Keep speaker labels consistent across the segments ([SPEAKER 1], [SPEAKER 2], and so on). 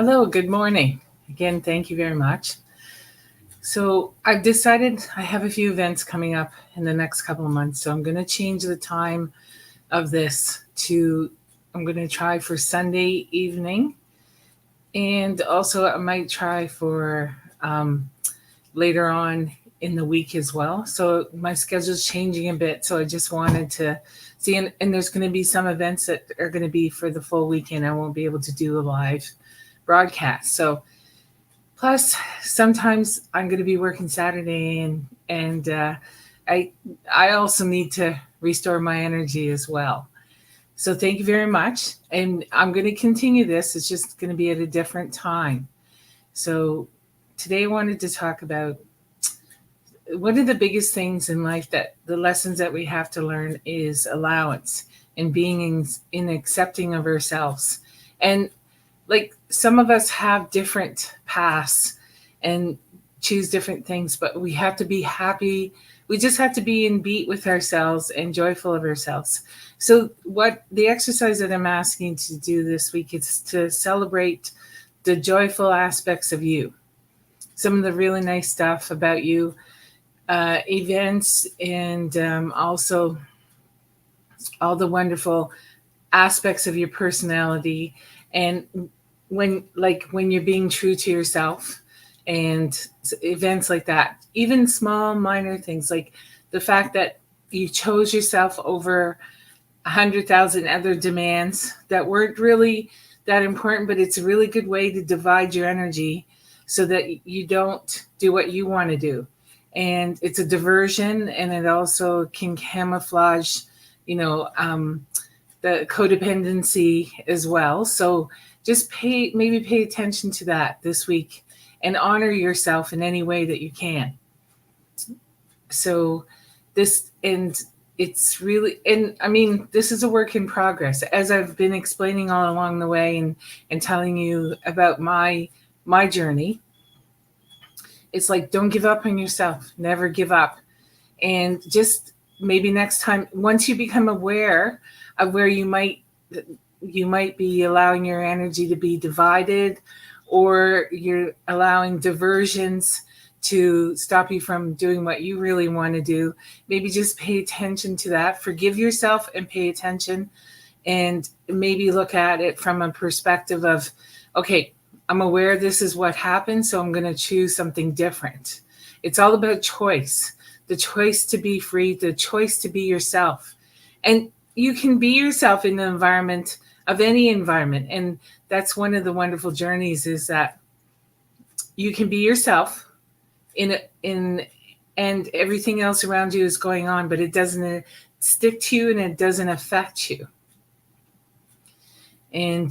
[SPEAKER 1] Hello, good morning. Again, thank you very much. So, I've decided I have a few events coming up in the next couple of months. So, I'm going to change the time of this to, I'm going to try for Sunday evening. And also, I might try for later on in the week as well. So, my schedule's changing a bit. So, I just wanted to see. And there's going to be some events that are going to be for the full weekend. I won't be able to do a live broadcast. So, plus, sometimes I'm going to be working Saturday, and I I also need to restore my energy as well. So thank you very much, and I'm going to continue this. It's just going to be at a different time. So today I wanted to talk about one of the biggest things in life, that the lessons that we have to learn is allowance and being in accepting of ourselves. And like, some of us have different paths and choose different things, but we have to be happy. We just have to be in beat with ourselves and joyful of ourselves. So what the exercise that I'm asking to do this week is to celebrate the joyful aspects of you, some of the really nice stuff about you, events, and also all the wonderful aspects of your personality. And when you're being true to yourself, and events like that, even small minor things like the fact that you chose yourself over 100,000 other demands that weren't really that important, but it's a really good way to divide your energy so that you don't do what you want to do. And it's a diversion, and it also can camouflage, you know, the codependency as well. So just maybe pay attention to that this week and honor yourself in any way that you can. So this, and it's really, and I mean, this is a work in progress, as I've been explaining all along the way, and telling you about my journey. It's like, don't give up on yourself, never give up. And just maybe next time, once you become aware of where you might be allowing your energy to be divided, or you're allowing diversions to stop you from doing what you really want to do, maybe just pay attention to that. Forgive yourself and pay attention, and maybe look at it from a perspective of, okay, I'm aware this is what happened, so I'm going to choose something different. It's all about choice, the choice to be free, the choice to be yourself. And you can be yourself in the environment of any environment. And that's one of the wonderful journeys, is that you can be yourself in and everything else around you is going on, but it doesn't stick to you and it doesn't affect you. And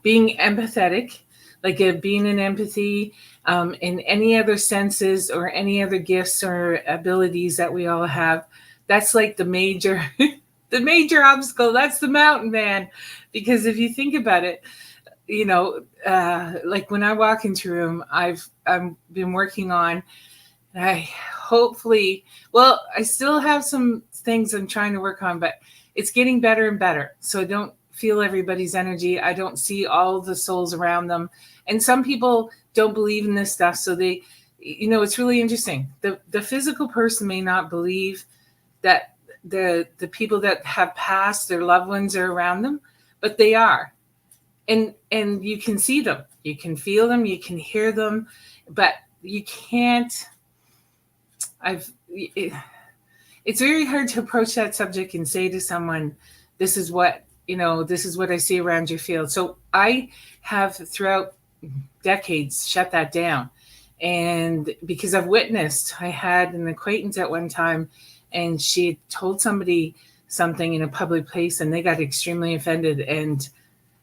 [SPEAKER 1] being empathetic, like being in empathy, in any other senses or any other gifts or abilities that we all have, that's like the major the major obstacle. That's the mountain, man. Because if you think about it, like when I walk into a room, I've been working on, I hopefully, well, I still have some things I'm trying to work on, but it's getting better and better. So I don't feel everybody's energy. I don't see all the souls around them. And some people don't believe in this stuff. So they, it's really interesting. The physical person may not believe that the people that have passed, their loved ones are around them, but they are. And you can see them, you can feel them, you can hear them, but you can't. It's very hard to approach that subject and say to someone, this is what I see around your field. So I have, throughout decades, shut that down. And because I've witnessed, I had an acquaintance at one time, and she told somebody something in a public place, and they got extremely offended and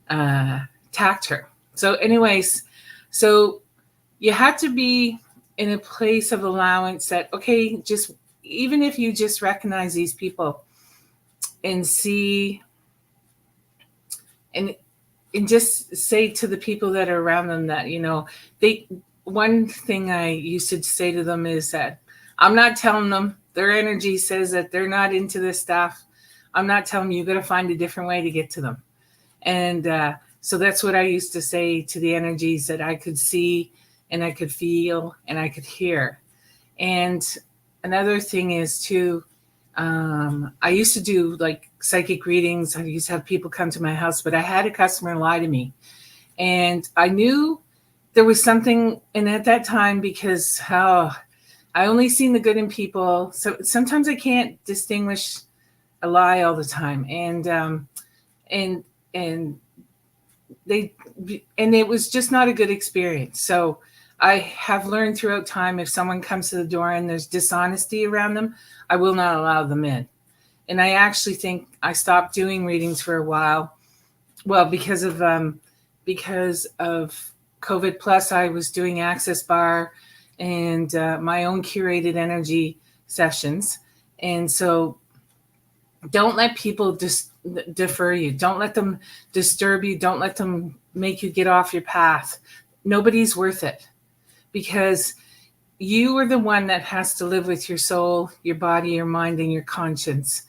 [SPEAKER 1] attacked her. So anyways, so you have to be in a place of allowance, that, okay, just even if you just recognize these people and see, and just say to the people that are around them that, they, one thing I used to say to them is that I'm not telling them, their energy says that they're not into this stuff. I'm not telling you got to find a different way to get to them. And So that's what I used to say to the energies that I could see and I could feel and I could hear. And another thing is too, I used to do like psychic readings. I used to have people come to my house, but I had a customer lie to me. And I knew there was something, and at that time, because how I only seen the good in people. So sometimes I can't distinguish a lie all the time. And and they and it was just not a good experience. So I have learned throughout time, if someone comes to the door and there's dishonesty around them, I will not allow them in. And I actually think I stopped doing readings for a while. Well, because of COVID. Plus, I was doing Access Bar and my own curated energy sessions. And so don't let people just defer you. Don't let them disturb you. Don't let them make you get off your path. Nobody's worth it, because you are the one that has to live with your soul, your body, your mind, and your conscience.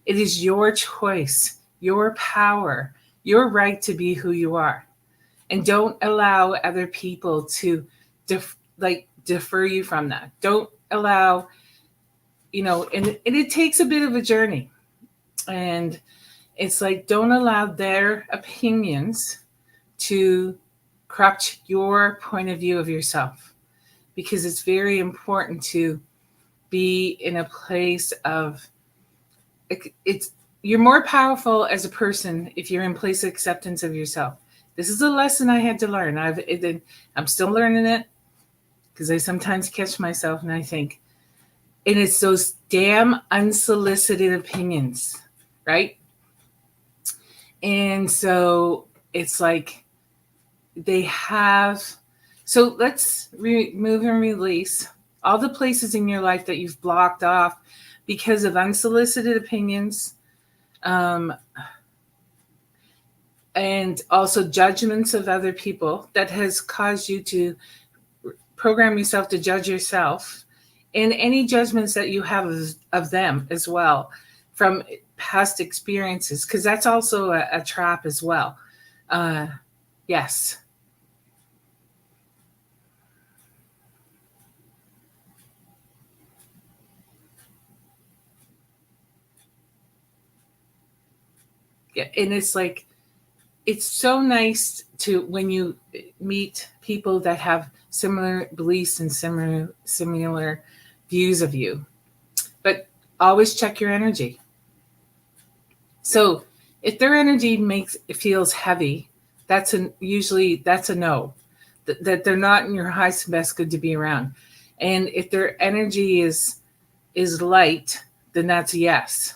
[SPEAKER 1] It is your choice, your power, your right to be who you are. And don't allow other people to defer you from that. Don't allow, and it takes a bit of a journey. And it's like, don't allow their opinions to corrupt your point of view of yourself, because it's very important to be in a place of you're more powerful as a person if you're in place of acceptance of yourself. This is a lesson I had to learn. I'm still learning it, because I sometimes catch myself and I think, and it's those damn unsolicited opinions, right? And so it's like they have. So let's remove and release all the places in your life that you've blocked off because of unsolicited opinions, and also judgments of other people that has caused you to program yourself to judge yourself, and any judgments that you have of them as well from past experiences, because that's also a trap as well. Yes. Yeah, and it's like, it's so nice to when you meet people that have similar beliefs and similar views of you, but always check your energy. So if their energy feels heavy, usually that's a no, that they're not in your highest and best good to be around. And if their energy is light, then that's a yes.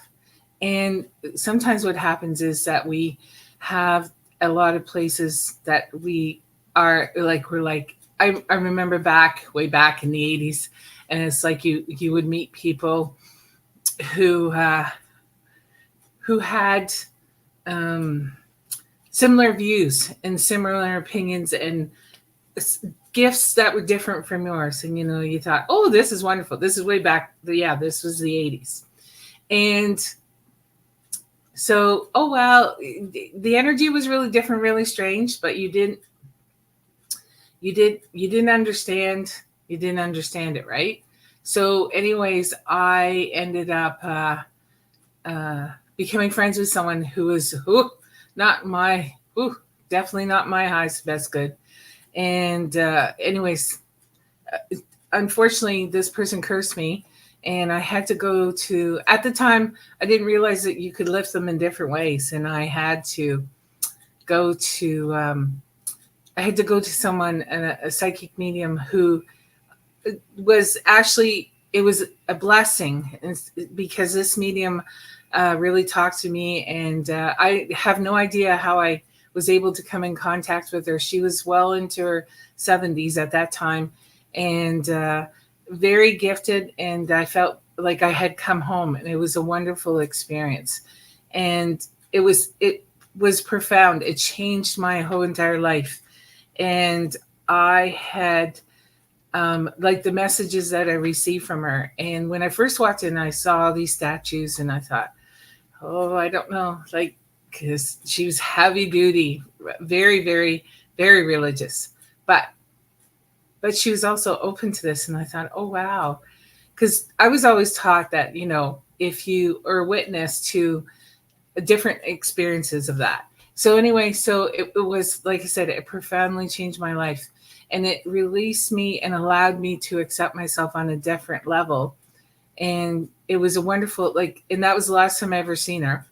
[SPEAKER 1] And sometimes what happens is that we have a lot of places that we are like, I remember way back in the 80s, and it's like you would meet people who had similar views and similar opinions and gifts that were different from yours. And, you thought, oh, this is wonderful. This is way back. Yeah, this was the 80s. And so, oh, well, the energy was really different, really strange, but you didn't understand. You didn't understand it, right? So anyways, I ended up becoming friends with someone who was definitely not my highest best good. And anyways, unfortunately, this person cursed me, and I had to go to, at the time, I didn't realize that you could lift them in different ways. And I had to go to someone, a psychic medium, who was actually, it was a blessing, because this medium really talked to me, and I have no idea how I was able to come in contact with her. She was well into her 70s at that time, and very gifted, and I felt like I had come home, and it was a wonderful experience. And it was profound. It changed my whole entire life. And I had like the messages that I received from her. And when I first walked in, I saw these statues, and I thought, oh, I don't know. Like, because she was heavy duty, very, very, very religious. But she was also open to this. And I thought, oh, wow. Because I was always taught that, if you are witness to different experiences of that. So anyway, so it was, like I said, it profoundly changed my life. And it released me and allowed me to accept myself on a different level. And it was a wonderful, and that was the last time I ever seen her.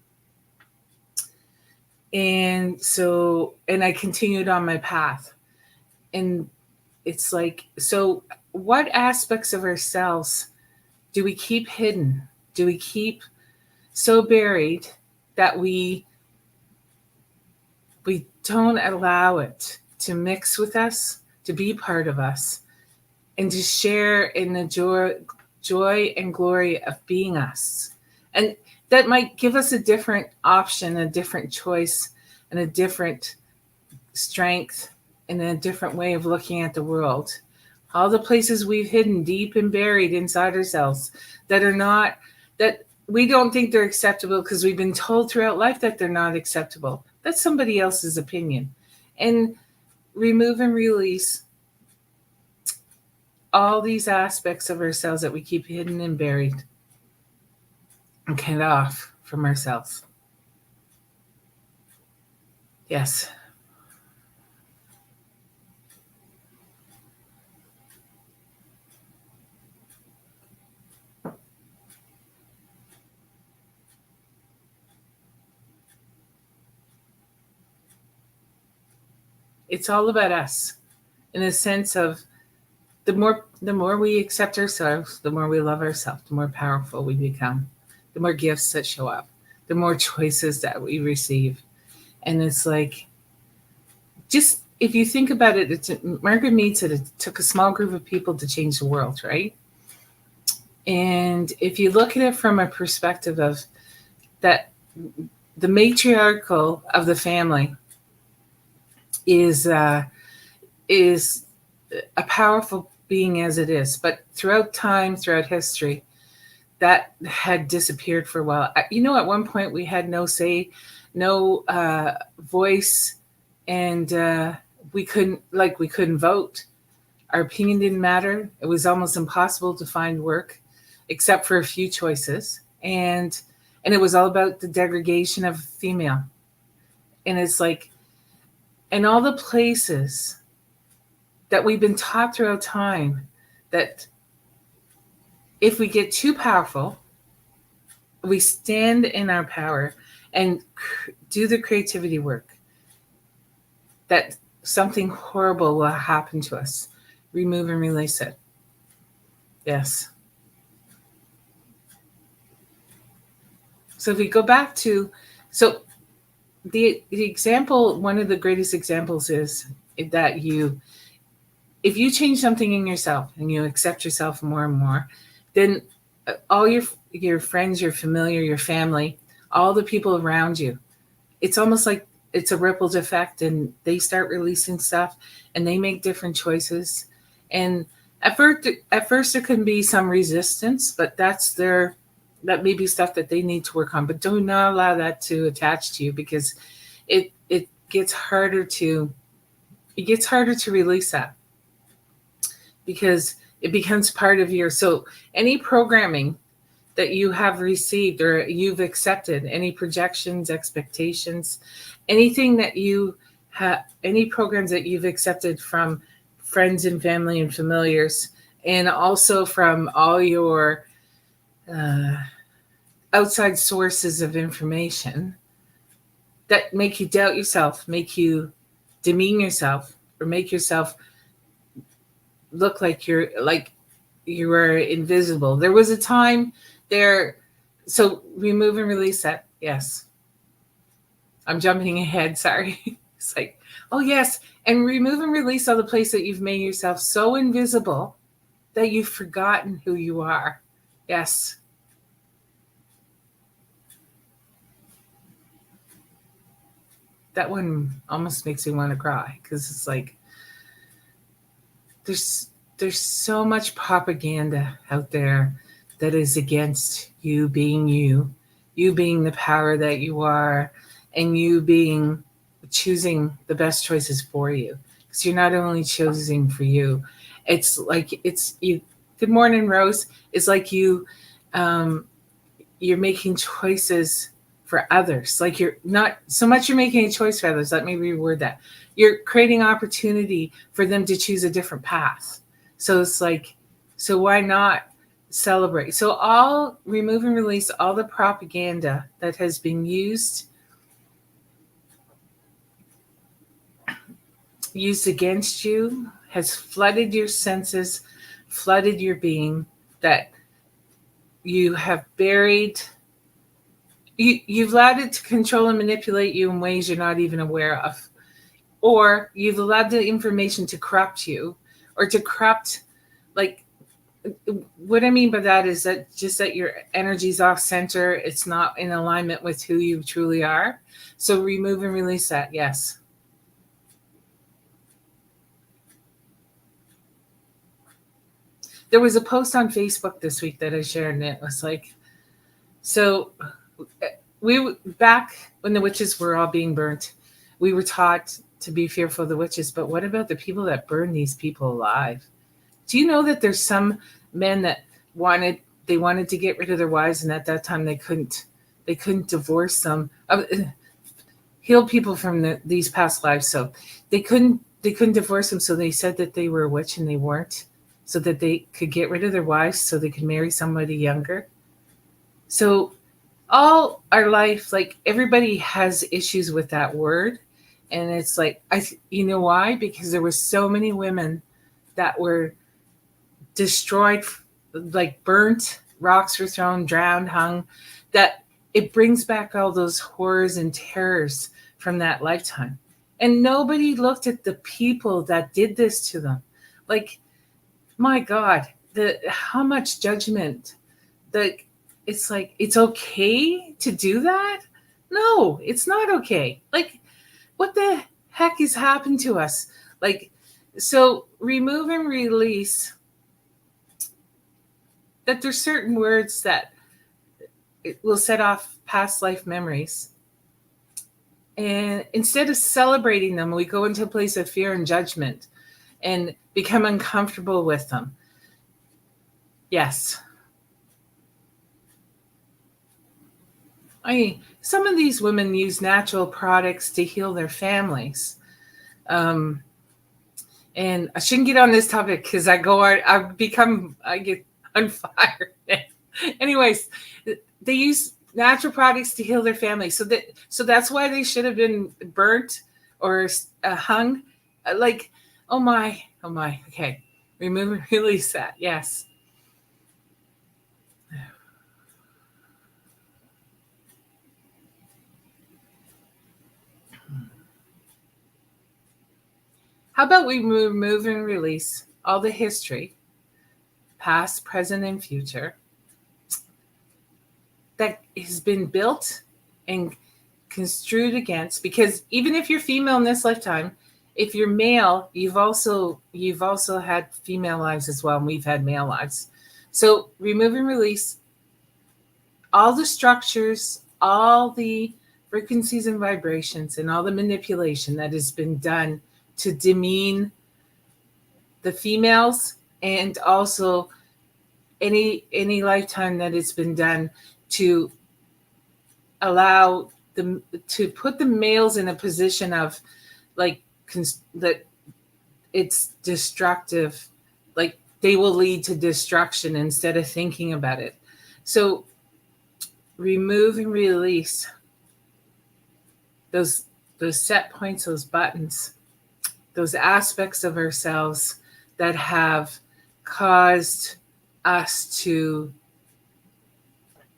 [SPEAKER 1] And so, and I continued on my path. And it's like, so what aspects of ourselves do we keep hidden? Do we keep so buried that we don't allow it to mix with us, to be part of us, and to share in the joy and glory of being us? And that might give us a different option, a different choice, and a different strength, and a different way of looking at the world. All the places we've hidden deep and buried inside ourselves that are not, that we don't think they're acceptable because we've been told throughout life that they're not acceptable. That's somebody else's opinion. And remove and release all these aspects of ourselves that we keep hidden and buried and cut off from ourselves. Yes. It's all about us, in a sense of the more we accept ourselves, the more we love ourselves, the more powerful we become, the more gifts that show up, the more choices that we receive. And it's like, just if you think about it, Margaret Mead said it took a small group of people to change the world, right? And if you look at it from a perspective of that, the matriarchal of the family is a powerful being as it is, but throughout time, throughout history, that had disappeared for a while. At one point we had no say, no voice, and we couldn't vote. Our opinion didn't matter. It was almost impossible to find work, except for a few choices, and it was all about the degradation of female. And it's like, and all the places that we've been taught throughout time that if we get too powerful, we stand in our power and do the creativity work, that something horrible will happen to us. Remove and release it. Yes. So if we go back to, so the example, one of the greatest examples is that if you change something in yourself and you accept yourself more and more, then all your friends, your familiar, your family, all the people around you, it's almost like it's a rippled effect, and they start releasing stuff and they make different choices. And at first there can be some resistance, but that may be stuff that they need to work on. But do not allow that to attach to you, because it gets harder to release that, because it becomes part of so any programming that you have received or you've accepted, any projections, expectations, anything that you have, any programs that you've accepted from friends and family and familiars, and also from all your outside sources of information that make you doubt yourself, make you demean yourself, or make yourself look like you are invisible. There was a time there. So remove and release that. Yes. I'm jumping ahead. Sorry. It's like, oh yes. And remove and release all the place that you've made yourself so invisible that you've forgotten who you are. Yes. That one almost makes me want to cry, because it's like, there's so much propaganda out there that is against you being the power that you are, and you being choosing the best choices for you, because you're not only choosing for you, it's like it's you. Good morning, Rose. It's like um, you're making choices for others. Like you're not so much you're making a choice for others. Let me reword that. You're creating opportunity for them to choose a different path. So it's like, so why not celebrate? So I'll remove and release all the propaganda that has been used against you, has flooded your senses, flooded your being, that you have buried. You've allowed it to control and manipulate you in ways you're not even aware of. Or you've allowed the information to corrupt you, or to corrupt, like, what I mean by that is that just that your energy's off center, it's not in alignment with who you truly are. So remove and release that. Yes. There was a post on Facebook this week that I shared, and it was like, so we back when the witches were all being burnt, we were taught to be fearful of the witches, but what about the people that burn these people alive? Do you know that there's some men that wanted to get rid of their wives, and at that time they couldn't divorce them, heal people from these past lives, so they couldn't divorce them, so they said that they were a witch and they weren't, so that they could get rid of their wives so they could marry somebody younger. So all our life, like, everybody has issues with that word, and it's like, you know why? Because there were so many women that were destroyed, like burnt, rocks were thrown, drowned, hung, that it brings back all those horrors and terrors from that lifetime. And nobody looked at the people that did this to them. Like, my God, how much judgment. It's like, it's okay to do that? No, it's not okay. Like, what the heck has happened to us? Like, so remove and release that there's certain words that it will set off past life memories. And instead of celebrating them, we go into a place of fear and judgment and become uncomfortable with them. Yes. I mean, some of these women use natural products to heal their families. And I shouldn't get on this topic because I get on fire. Anyways, they use natural products to heal their family. So that's why they should have been burnt or hung. Like, oh my. Okay, remove and release that. Yes. How about we remove and release all the history, past, present, and future, that has been built and construed against? Because even if you're female in this lifetime, if you're male, you've also had female lives as well, and we've had male lives. So remove and release all the structures, all the frequencies and vibrations, and all the manipulation that has been done to demean the females, and also any lifetime that it's been done to allow them to put the males in a position of, like, that it's destructive, like they will lead to destruction instead of thinking about it. So remove and release those set points, those buttons, those aspects of ourselves that have caused us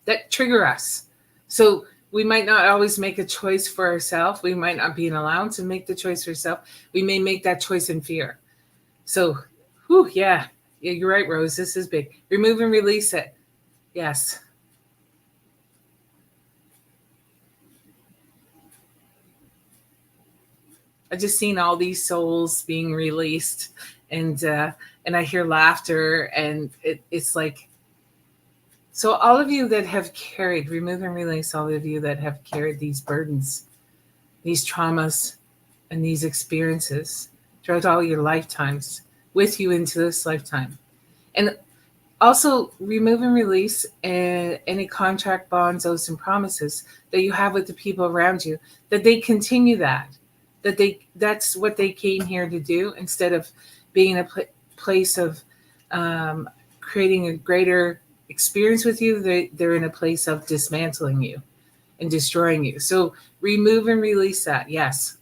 [SPEAKER 1] that trigger us. So we might not always make a choice for ourselves. We might not be an allowance and make the choice for ourselves. We may make that choice in fear. So, yeah, you're right, Rose. This is big. Remove and release it. Yes. I just seen all these souls being released, and I hear laughter, and it's like, so all of you that have carried, remove and release all of you that have carried these burdens these traumas and these experiences throughout all your lifetimes with you into this lifetime. And also remove and release any contract, bonds, oaths, and promises that you have with the people around you, that they continue that's what they came here to do, instead of being in a place of um, creating a greater experience with you. They're in a place of dismantling you and destroying you. So remove and release that. Yes.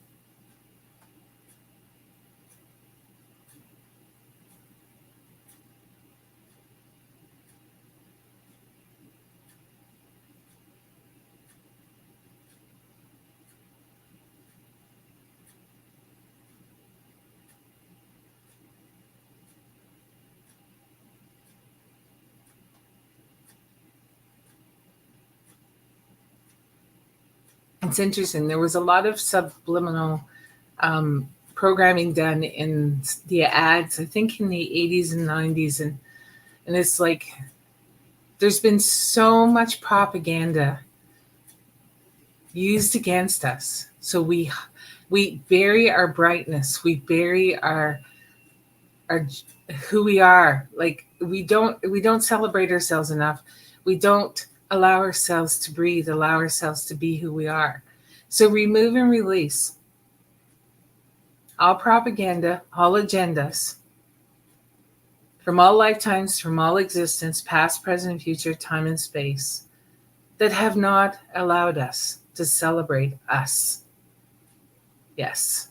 [SPEAKER 1] It's interesting. There was a lot of subliminal programming done in the ads, I think in the 80s and 90s. And it's like there's been so much propaganda used against us. So we bury our brightness. We bury our who we are. Like we don't celebrate ourselves enough. We don't allow ourselves to breathe, allow ourselves to be who we are. So remove and release all propaganda, all agendas from all lifetimes, from all existence, past, present, future, time, and space, that have not allowed us to celebrate us. Yes.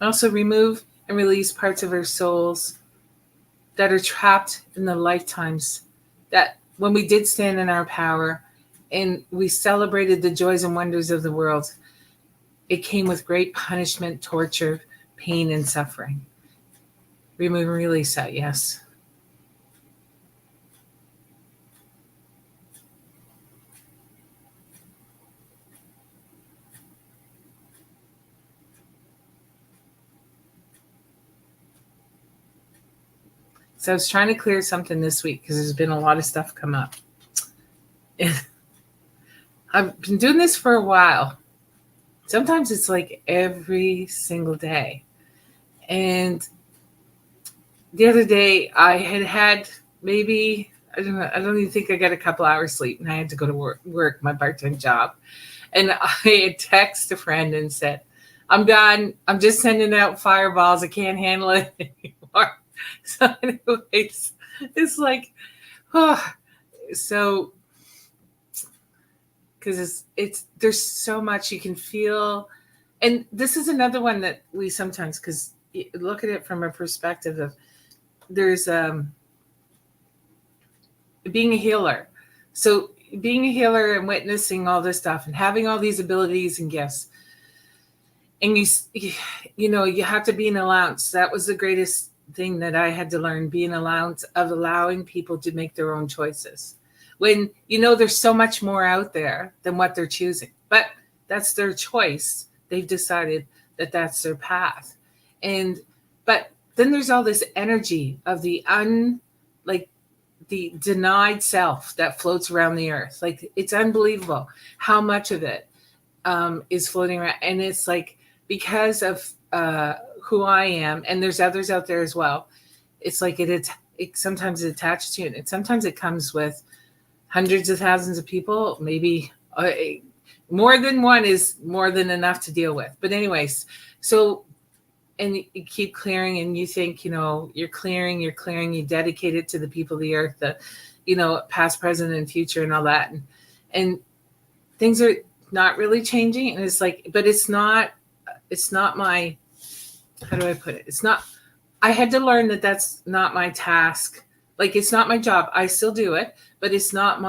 [SPEAKER 1] Also, remove and release parts of our souls that are trapped in the lifetimes that when we did stand in our power and we celebrated the joys and wonders of the world, it came with great punishment, torture, pain, and suffering. Remove and release that. Yes. So I was trying to clear something this week because there's been a lot of stuff come up. I've been doing this for a while. Sometimes it's like every single day. And the other day I had maybe, I don't know, I don't even think I got a couple hours sleep, and I had to go to work my part-time job. And I had texted a friend and said, I'm done. I'm just sending out fireballs. I can't handle it anymore. So anyways, it's like, oh, so because it's there's so much you can feel. And this is another one that we sometimes, because look at it from a perspective of there's being a healer. So being a healer and witnessing all this stuff and having all these abilities and gifts, and you have to be an allowance. That was the greatest thing that I had to learn, be an allowance of allowing people to make their own choices. When there's so much more out there than what they're choosing, but that's their choice. They've decided that that's their path. But then there's all this energy of like the denied self that floats around the earth. Like, it's unbelievable how much of it is floating around. And it's like, because of who I am, and there's others out there as well, it's like it sometimes it attaches to you, and sometimes it comes with hundreds of thousands of people. Maybe more than one is more than enough to deal with. But anyways, so, and you keep clearing, and you think, you're clearing, you dedicate it to the people of the earth, the, past, present, and future, and all that. And things are not really changing. And it's like, but it's not my, how do I put it? It's not, I had to learn that that's not my task. Like, it's not my job. I still do it, but it's not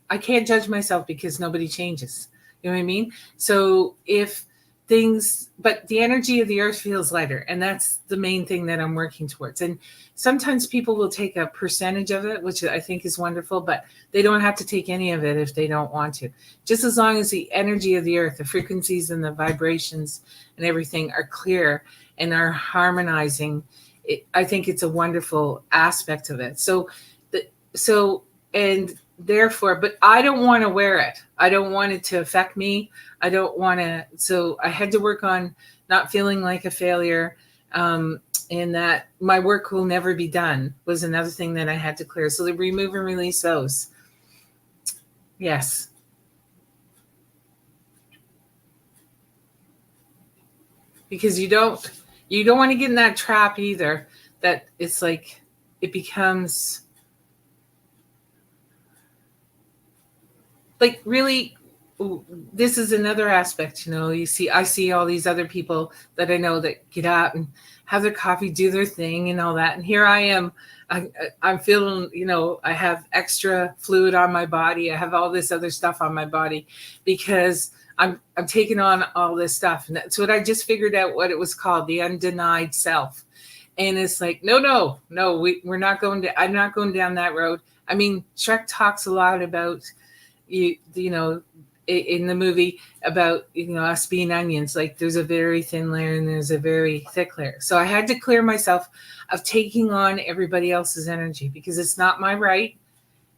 [SPEAKER 1] I can't judge myself because nobody changes. You know what I mean? So but the energy of the earth feels lighter, and that's the main thing that I'm working towards. And sometimes people will take a percentage of it, which I think is wonderful, but they don't have to take any of it if they don't want to. Just as long as the energy of the earth, the frequencies and the vibrations and everything are clear and are harmonizing, I think it's a wonderful aspect of it. So and therefore, but I don't want to wear it. I don't want it to affect me. I don't want to. So I had to work on not feeling like a failure. And that my work will never be done was another thing that I had to clear. So to remove and release those. Yes. Because you don't want to get in that trap either, that it's like it becomes like really. This is another aspect, I see all these other people that I know that get out and have their coffee, do their thing and all that, and here I am. I'm feeling, I have extra fluid on my body, I have all this other stuff on my body because I'm taking on all this stuff, and that's what I just figured out what it was called, the undenied self. And it's like, no, we're not going to, I'm not going down that road. I mean, Shrek talks a lot about you know in the movie about us being onions. Like there's a very thin layer and there's a very thick layer. So I had to clear myself of taking on everybody else's energy, because it's not my right.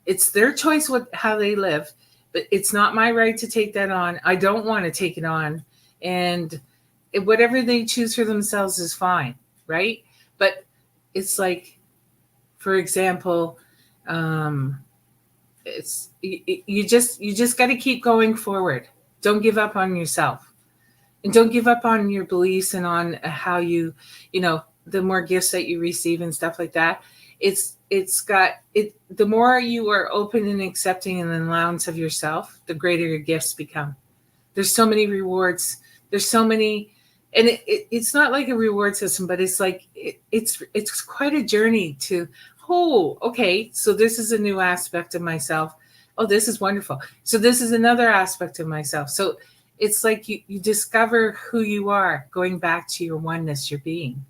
[SPEAKER 1] It's their choice how they live, but it's not my right to take that on. I don't want to take it on, and whatever they choose for themselves is fine, right? But it's like, for example, it's you just got to keep going forward. Don't give up on yourself, and don't give up on your beliefs and on how the more gifts that you receive and stuff like that. The more you are open and accepting and allowance of yourself, the greater your gifts become. There's so many rewards. There's so many, and it's not like a reward system, but it's like it's quite a journey to. Oh, okay. So this is a new aspect of myself. Oh, this is wonderful. So this is another aspect of myself. So it's like you discover who you are, going back to your oneness, your being.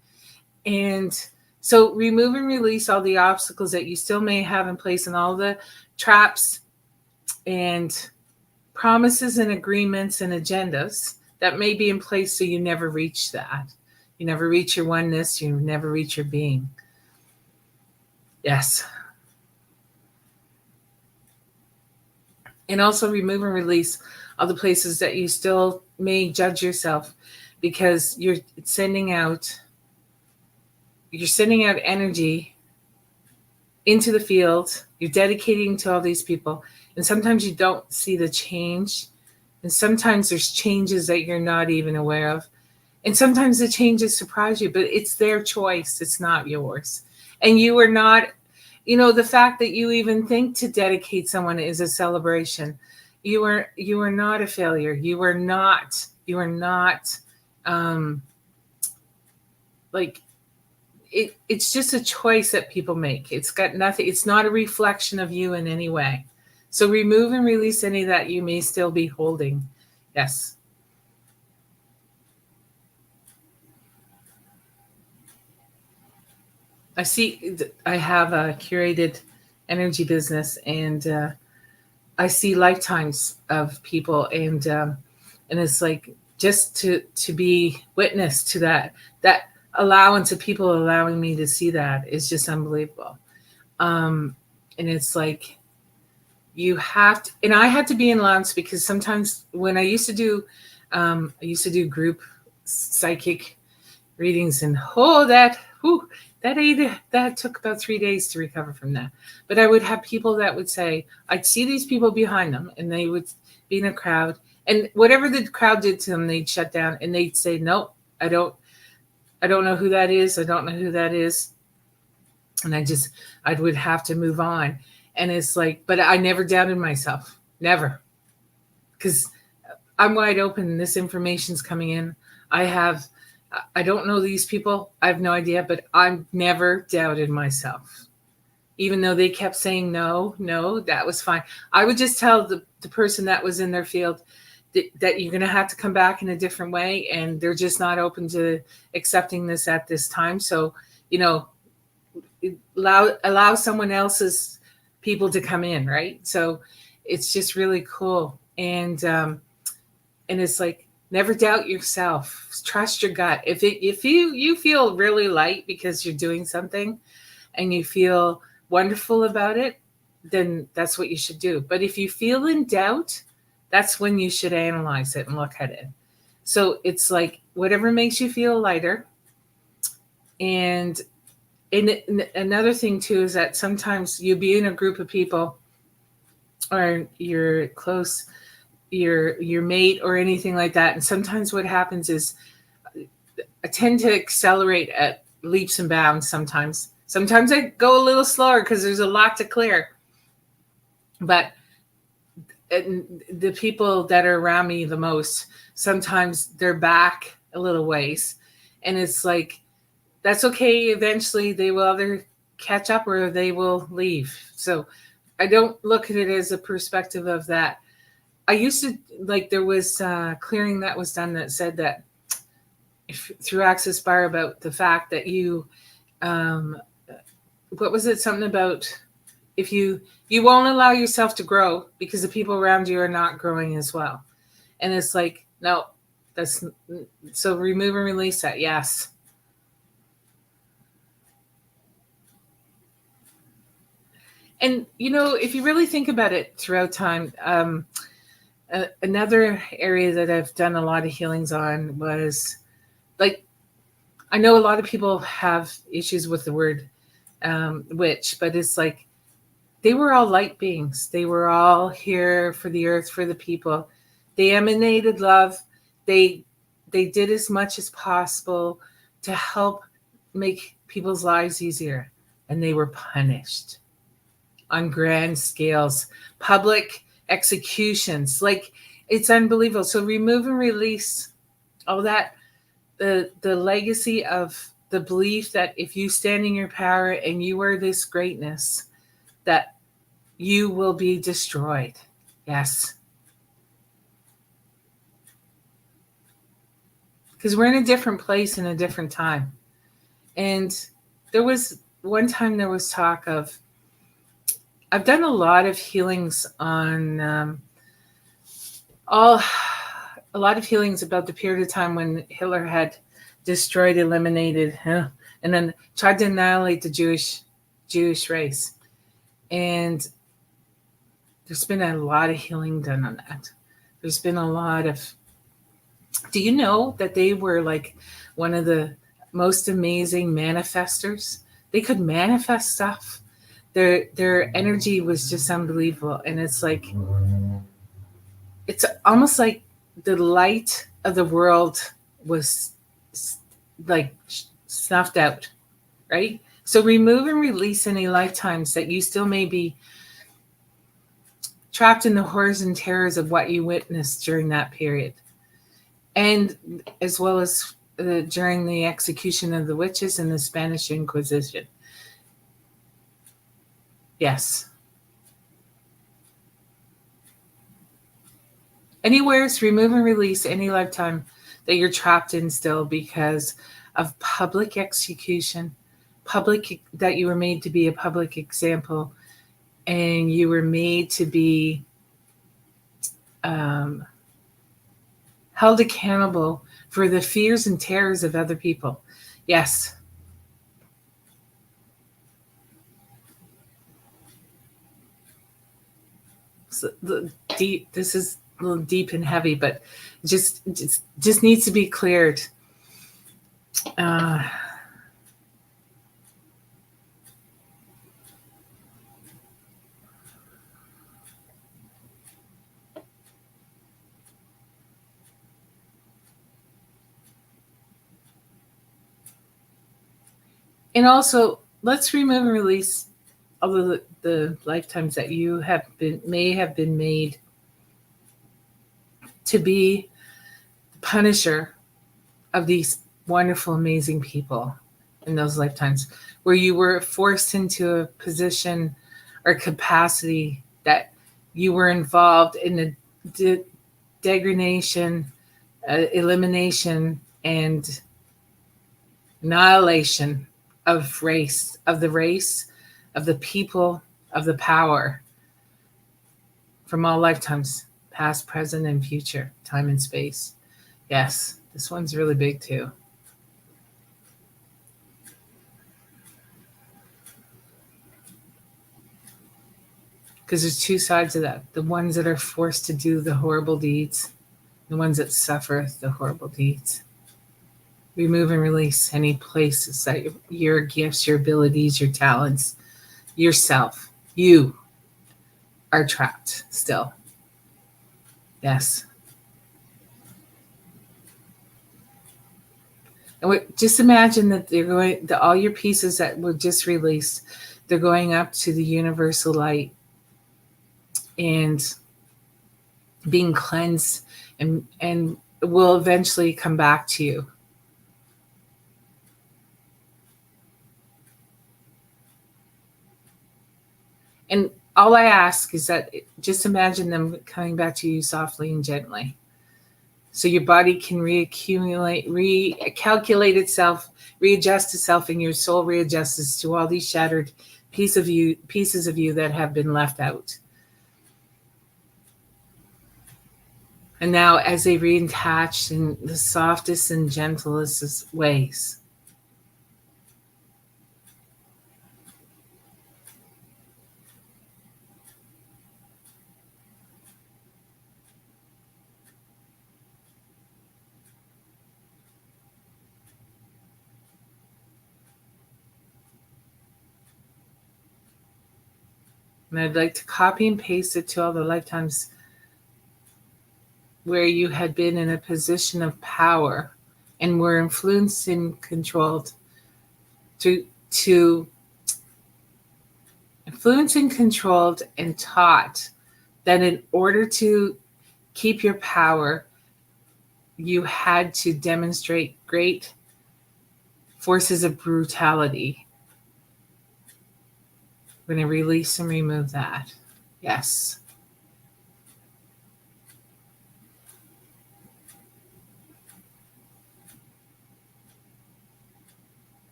[SPEAKER 1] And so remove and release all the obstacles that you still may have in place, and all the traps and promises and agreements and agendas that may be in place, so you never reach that. You never reach your oneness. You never reach your being. Yes. And also remove and release all the places that you still may judge yourself, because you're sending out energy into the field. You're dedicating to all these people, and sometimes you don't see the change, and sometimes there's changes that you're not even aware of, and sometimes the changes surprise you, but it's their choice, it's not yours. And you are not, the fact that you even think to dedicate someone is a celebration. You are not a failure. You are not like it's just a choice that people make. It's got nothing, it's not a reflection of you in any way. So remove and release any that you may still be holding. Yes. I have a curated energy business, and I see lifetimes of people, and it's like, just to be witness to that allowance of people allowing me to see that is just unbelievable. And it's like, you have to, and I had to be in allowance, because sometimes when I used to do group psychic readings, and that took about 3 days to recover from that. But I would have people that would say, I'd see these people behind them, and they would be in a crowd, and whatever the crowd did to them, they'd shut down, and they'd say, nope, I don't know who that is. I don't know who that is. And I would have to move on. And it's like, but I never doubted myself. Never. Because I'm wide open. This information's coming in. I don't know these people. I have no idea, but I've never doubted myself. Even though they kept saying no, that was fine. I would just tell the person that was in their field that you're going to have to come back in a different way, and they're just not open to accepting this at this time. So, allow someone else's people to come in, right? So it's just really cool. And it's like, never doubt yourself. Trust your gut. If you feel really light because you're doing something and you feel wonderful about it, then that's what you should do. But if you feel in doubt, that's when you should analyze it and look at it. So it's like whatever makes you feel lighter. And another thing too is that sometimes you be in a group of people or you're close, your mate or anything like that. And sometimes what happens is I tend to accelerate at leaps and bounds sometimes. Sometimes I go a little slower because there's a lot to clear. But the people that are around me the most, sometimes they're back a little ways. And it's like, that's okay. Eventually they will either catch up or they will leave. So I don't look at it as a perspective of that. I used to, like, there was clearing that was done that said that through Access Bar about the fact that you, what was it? Something about if you won't allow yourself to grow because the people around you are not growing as well. And it's like, no, that's, so remove and release that. Yes. And, if you really think about it throughout time, another area that I've done a lot of healings on was, like, I know a lot of people have issues with the word witch, but it's like they were all light beings. They were all here for the earth, for the people. They emanated love. They did as much as possible to help make people's lives easier, and they were punished on grand scales, public executions. Like, it's unbelievable. So remove and release all that, the legacy of the belief that if you stand in your power and you are this greatness, that you will be destroyed. Yes. Because we're in a different place in a different time. And there was one time there was talk of, I've done a lot of healings on a lot of healings about the period of time when Hitler had destroyed, eliminated, and then tried to annihilate the Jewish race. And there's been a lot of healing done on that. There's been a lot of, do you know that they were like one of the most amazing manifestors? They could manifest stuff. Their energy was just unbelievable. And it's like, it's almost like the light of the world was like snuffed out, right? So remove and release any lifetimes that you still may be trapped in the horrors and terrors of what you witnessed during that period. And as well as during the execution of the witches in the Spanish Inquisition. Yes. Anywhere's remove and release any lifetime that you're trapped in still because of public execution, that you were made to be a public example, and you were made to be held accountable for the fears and terrors of other people. Yes. So this is a little deep and heavy, but just needs to be cleared. And also, let's remove and release all of the lifetimes that you may have been made to be the punisher of these wonderful, amazing people in those lifetimes, where you were forced into a position or capacity that you were involved in the degradation, elimination, and annihilation of the race, of the people, of the power from all lifetimes, past, present, and future, time and space. Yes, this one's really big too. Because there's two sides of that: the ones that are forced to do the horrible deeds, the ones that suffer the horrible deeds. Remove and release any places that your gifts, your abilities, your talents, yourself, you are trapped still. Yes. And just imagine that they're going, all your pieces that were just released, they're going up to the universal light and being cleansed, and will eventually come back to you. And all I ask is that just imagine them coming back to you softly and gently. So your body can reaccumulate, recalculate itself, readjust itself, and your soul readjusts to all these shattered pieces of you that have been left out. And now, as they reattach in the softest and gentlest ways, and I'd like to copy and paste it to all the lifetimes where you had been in a position of power and were influenced and controlled to influenced and controlled and taught that in order to keep your power, you had to demonstrate great forces of brutality. We're going to release and remove that. Yes.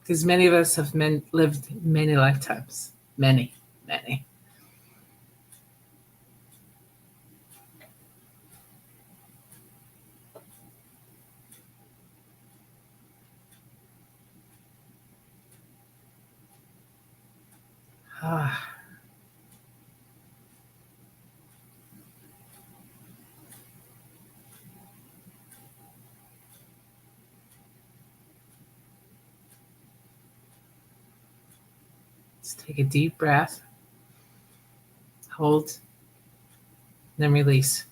[SPEAKER 1] Because many of us have lived many lifetimes. Many, many. Ah. Let's take a deep breath. Hold. Then release.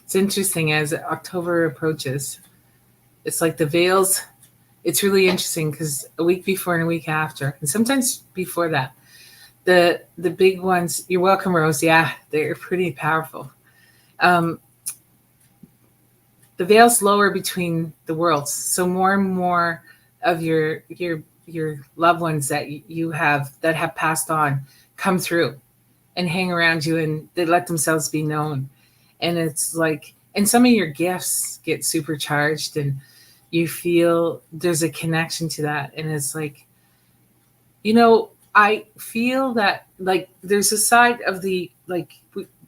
[SPEAKER 1] It's interesting as October approaches. It's like the veils. It's really interesting because a week before and a week after, and sometimes before that, the big ones. You're welcome, Rose. Yeah, they're pretty powerful. Um, the veils lower between the worlds, so more and more of your loved ones that you have that have passed on come through and hang around you, and they let themselves be known. And it's like, and some of your gifts get supercharged, and you feel there's a connection to that. And it's like, I feel that like there's a side of the like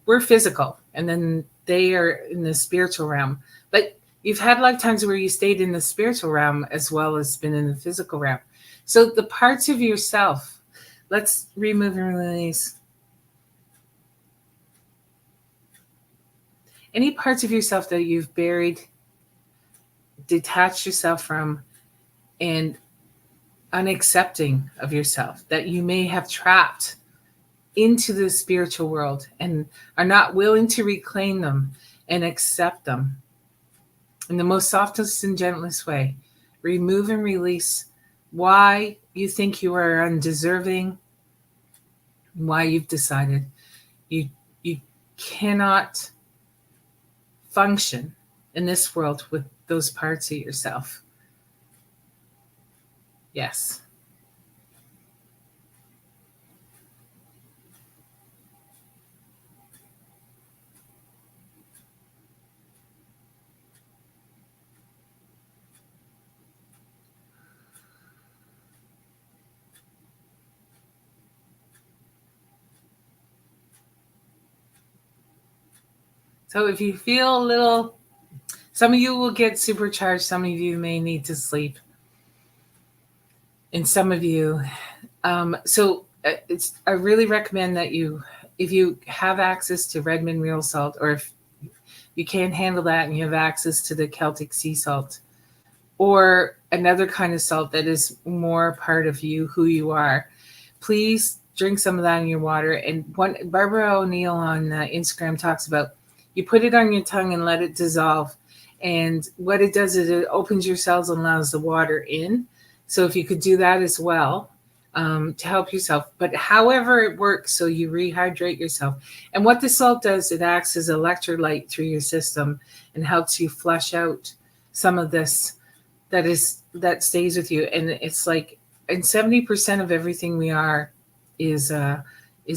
[SPEAKER 1] we're physical, and then they are in the spiritual realm. But you've had lifetimes where you stayed in the spiritual realm as well as been in the physical realm. So the parts of yourself, let's remove and release any parts of yourself that you've buried, detached yourself from, and unaccepting of yourself that you may have trapped into the spiritual world and are not willing to reclaim them and accept them in the most softest and gentlest way. Remove and release why you think you are undeserving, why you've decided you cannot function in this world with those parts of yourself. Yes. So if you feel a little, some of you will get supercharged, some of you may need to sleep, and some of you, I really recommend that if you have access to Redmond real salt, or if you can't handle that and you have access to the Celtic sea salt, or another kind of salt that is more part of you, who you are, please drink some of that in your water. And Barbara O'Neill on Instagram talks about, you put it on your tongue and let it dissolve. And what it does is it opens your cells and allows the water in. So if you could do that as well, to help yourself. But however it works, so you rehydrate yourself. And what the salt does, it acts as electrolyte through your system and helps you flush out some of this that stays with you. And it's like, and 70% of everything we are is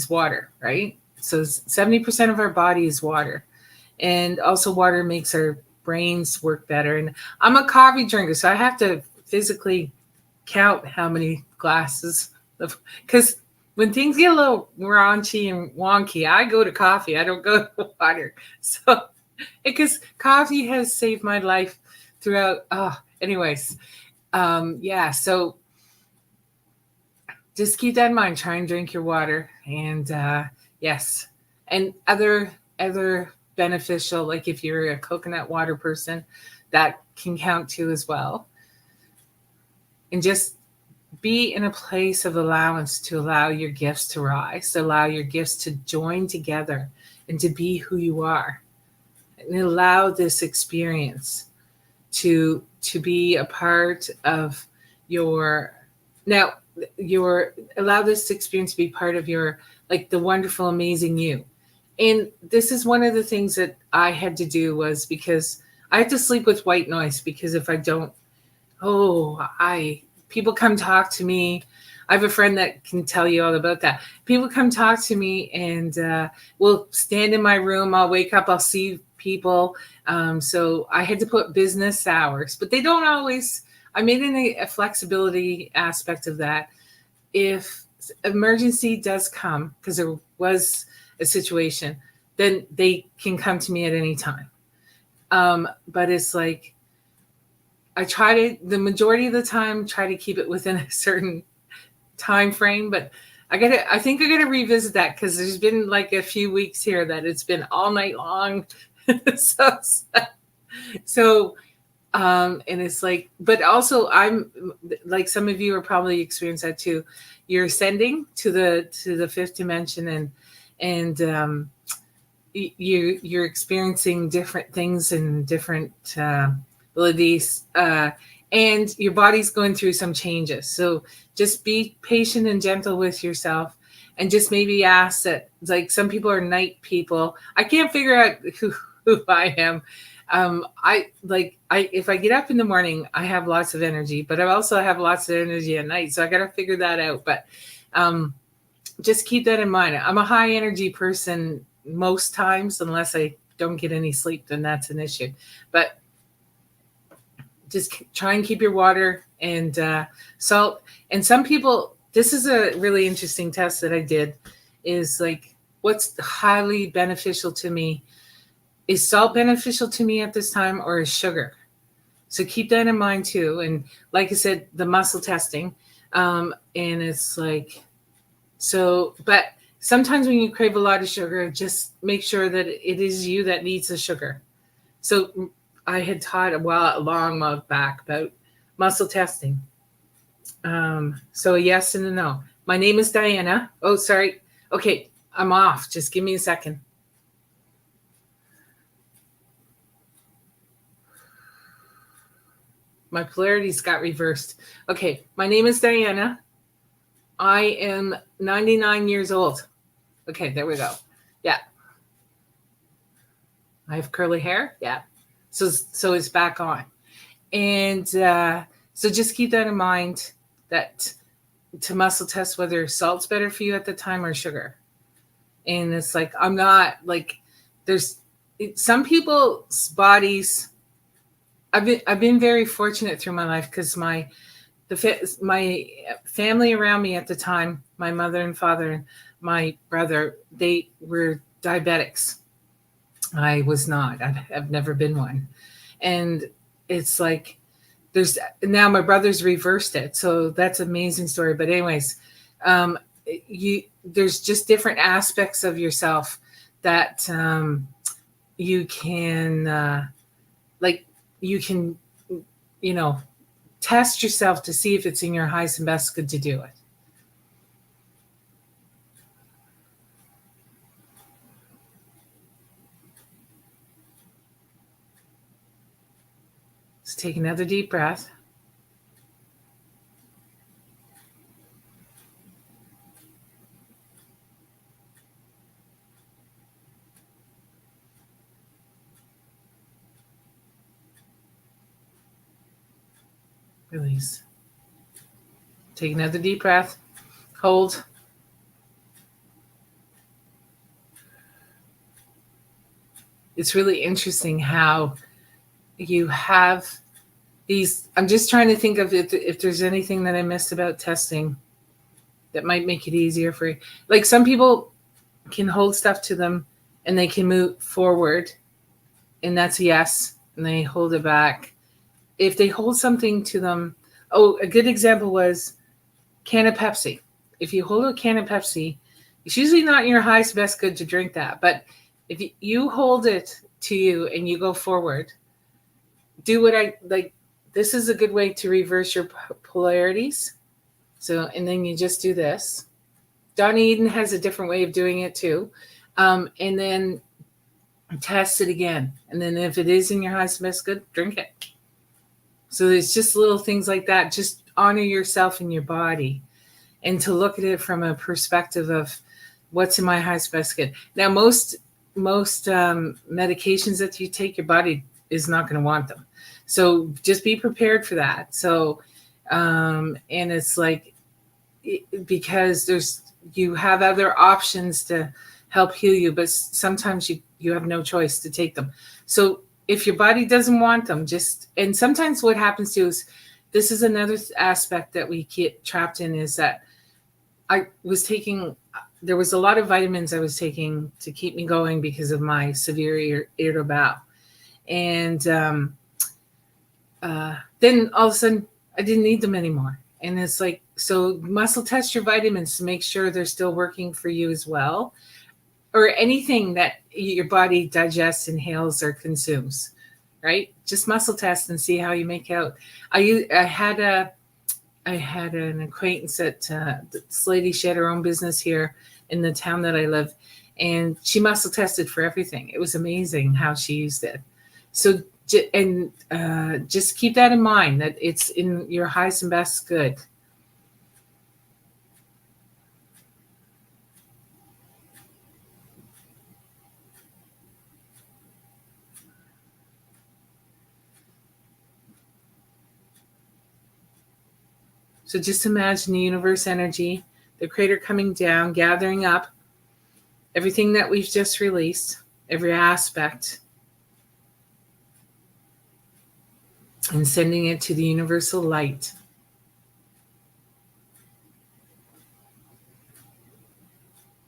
[SPEAKER 1] water, right? So 70% of our body is water. And also water makes our brains work better. And I'm a coffee drinker, so I have to physically count how many glasses of, because when things get a little raunchy and wonky, I go to coffee. I don't go to water. So because coffee has saved my life throughout. Anyways, yeah. So just keep that in mind. Try and drink your water, and yes, and other beneficial, like if you're a coconut water person, that can count too as well. And just be in a place of allowance to allow your gifts to rise, to allow your gifts to join together and to be who you are, and allow this experience to be a part of your, now allow this experience to be part of your, like, the wonderful, amazing you. And this is one of the things that I had to do, was because I had to sleep with white noise, because if I don't, people come talk to me. I have a friend that can tell you all about that. People come talk to me, and we'll stand in my room. I'll wake up, I'll see people. So I had to put business hours, but they don't always. I made a flexibility aspect of that. If emergency does come, because there was a situation, then they can come to me at any time. But it's like, I try to, the majority of the time, try to keep it within a certain time frame. But I think I gotta revisit that, because there's been like a few weeks here that it's been all night long. so and it's like, but also I'm like, some of you are probably experienced that too. You're ascending to the fifth dimension, and you're experiencing different things and different abilities, and your body's going through some changes. So just be patient and gentle with yourself, and just maybe ask that, like, some people are night people. I can't figure out who I am. If I get up in the morning, I have lots of energy, but I also have lots of energy at night. So I got to figure that out. But just keep that in mind. I'm a high energy person most times, unless I don't get any sleep, then that's an issue. But just try and keep your water and salt. And some people, this is a really interesting test that I did, is like, what's highly beneficial to me? Is salt beneficial to me at this time, or is sugar? So keep that in mind too. And like I said, the muscle testing, and it's like, so, but sometimes when you crave a lot of sugar, just make sure that it is you that needs the sugar. So I had taught a long while back about muscle testing. So a yes and a no. My name is Diana. Oh, sorry. Okay, I'm off. Just give me a second. My polarities got reversed. Okay, my name is Diana. I am 99 years old. Okay, there we go. Yeah. I have curly hair. Yeah. So it's back on. And so just keep that in mind, that to muscle test whether salt's better for you at the time or sugar. And it's like, I'm not like, there's some people's bodies. I've been very fortunate through my life, because my family around me at the time, my mother and father and my brother, they were diabetics. I was not. I've never been one. And it's like there's now my brother's reversed it. So that's an amazing story. But anyways, um, you there's just different aspects of yourself that you can like you can you know test yourself to see if it's in your highest and best good to do it. So take another deep breath. Release. Take another deep breath. Hold. It's really interesting how you have these. I'm just trying to think of if there's anything that I missed about testing that might make it easier for you. Like some people can hold stuff to them and they can move forward, and that's a yes, and they hold it back. If they hold something to them, oh, a good example was can of Pepsi. If you hold a can of Pepsi, it's usually not in your highest best good to drink that. But if you hold it to you and you go forward, do what I like. This is a good way to reverse your polarities. So, and then you just do this. Donnie Eden has a different way of doing it too. And then test it again. And then if it is in your highest best good, drink it. So it's just little things like that. Just honor yourself and your body, and to look at it from a perspective of what's in my highest best good. Now, most medications that you take, your body is not going to want them. So just be prepared for that. So, and it's like, because you have other options to help heal you, but sometimes you have no choice to take them. So if your body doesn't want them, and sometimes what happens to is, this is another aspect that we get trapped in, is that there was a lot of vitamins I was taking to keep me going because of my severe irritable bowel. And then all of a sudden I didn't need them anymore. And it's like, so muscle test your vitamins to make sure they're still working for you as well, or anything that your body digests, inhales, or consumes, right? Just muscle test and see how you make out. I had an acquaintance that this lady, she had her own business here in the town that I live, and she muscle tested for everything. It was amazing how she used it. So, just keep that in mind, that it's in your highest and best good. So just imagine the universe energy, the creator coming down, gathering up everything that we've just released, every aspect, and sending it to the universal light.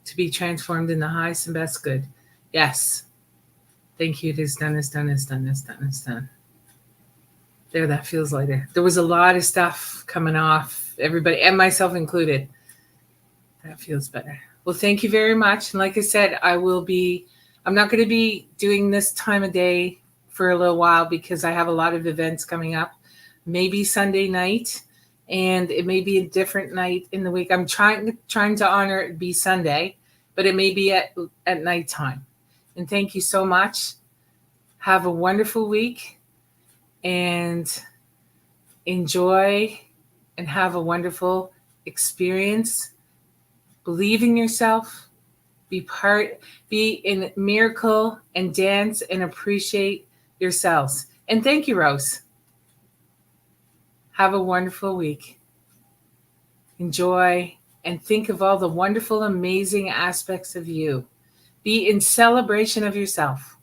[SPEAKER 1] To be transformed in the highest and best good. Yes. Thank you. It is done, it's done, it's done, it's done, it's done. There, that feels lighter. There was a lot of stuff coming off, everybody, and myself included. That feels better. Well, thank you very much. And like I said, I'm not going to be doing this time of day for a little while because I have a lot of events coming up. Maybe Sunday night, and it may be a different night in the week. I'm trying to honor it be Sunday, but it may be at nighttime. And thank you so much. Have a wonderful week, and enjoy and have a wonderful experience. Believe in yourself. Be in miracle and dance and appreciate yourselves. And thank you, Rose. Have a wonderful week. Enjoy and think of all the wonderful, amazing aspects of you. Be in celebration of yourself.